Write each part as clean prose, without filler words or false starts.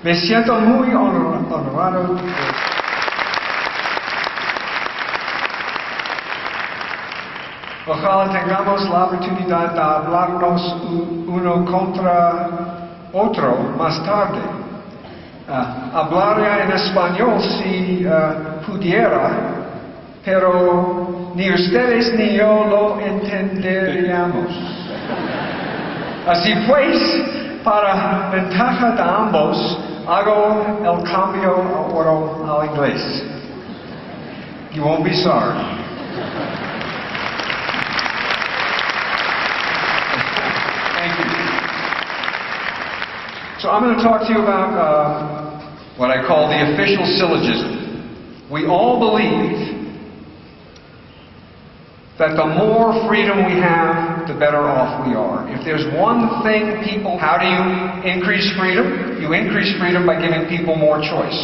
Me siento muy honrado. Ojalá tengamos la oportunidad de hablarnos uno contra otro más tarde. Hablaría en español si pudiera, pero ni ustedes ni yo lo entenderíamos. Así pues, para ventaja de ambos, hago el cambio ahora al inglés. You won't be sorry. Thank you. So I'm going to talk to you about what I call the official syllogism. We all believe that the more freedom we have, the better off we are. If there's one thing people, how do you increase freedom? You increase freedom by giving people more choice.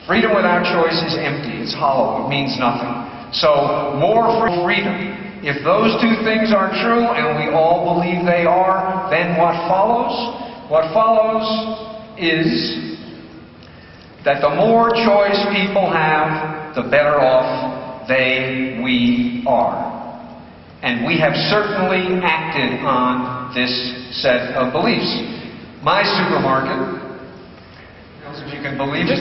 Freedom without choice is empty, it's hollow, it means nothing. So, more freedom. If those two things are true, and we all believe they are, then what follows? What follows is that the more choice people have, the better off we are. And we have certainly acted on this set of beliefs. My supermarket, if you can believe it,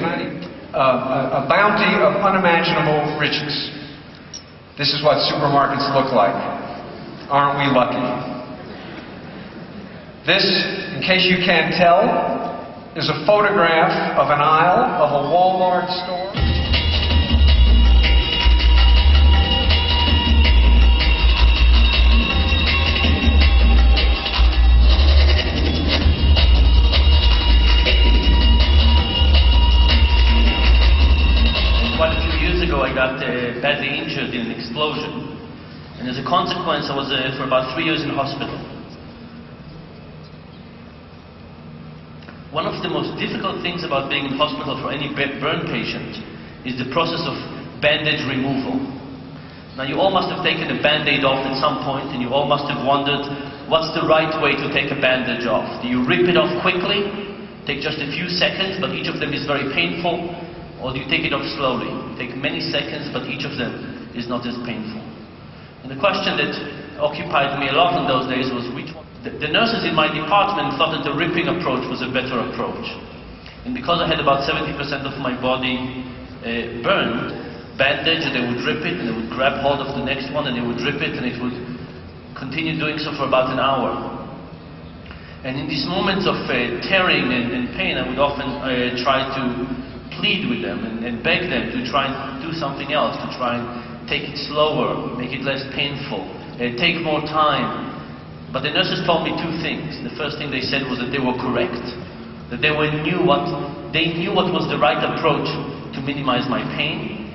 a bounty of unimaginable riches. This is what supermarkets look like. Aren't we lucky? This, in case you can't tell, is a photograph of an aisle of a Walmart store. Quite a few years ago I got badly injured in an explosion, and as a consequence I was for about 3 years in hospital. One of the most difficult things about being in hospital for any burn patient is the process of bandage removal. Now you all must have taken a band-aid off at some point, and you all must have wondered what's the right way to take a bandage off. Do you rip it off quickly, take just a few seconds, but each of them is very painful? Or do you take it off slowly? Take many seconds, but each of them is not as painful. And the question that occupied me a lot in those days was which one? The nurses in my department thought that the ripping approach was a better approach. And because I had about 70% of my body burned, bandage, and they would rip it, and they would grab hold of the next one, and they would rip it, and it would continue doing so for about an hour. And in these moments of tearing and pain, I would often try to plead with them and beg them to try and do something else, to try and take it slower, make it less painful, take more time. But the nurses told me two things. The first thing they said was that they were correct, that they knew what was the right approach to minimize my pain.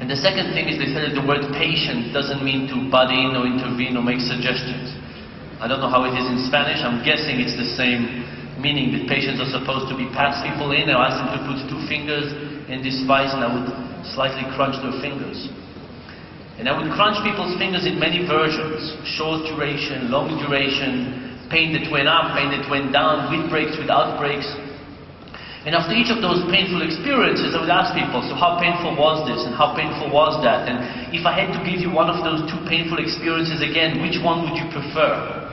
And the second thing is they said that the word patient doesn't mean to butt in or intervene or make suggestions. I don't know how it is in Spanish. I'm guessing it's the same meaning, that patients are supposed to be pass people in. I asked them to put 2 fingers in this vice, and I would slightly crunch their fingers. And I would crunch people's fingers in many versions: short duration, long duration, pain that went up, pain that went down, with breaks, without breaks. And after each of those painful experiences, I would ask people, so how painful was this, and how painful was that? And if I had to give you one of those 2 painful experiences again, which one would you prefer?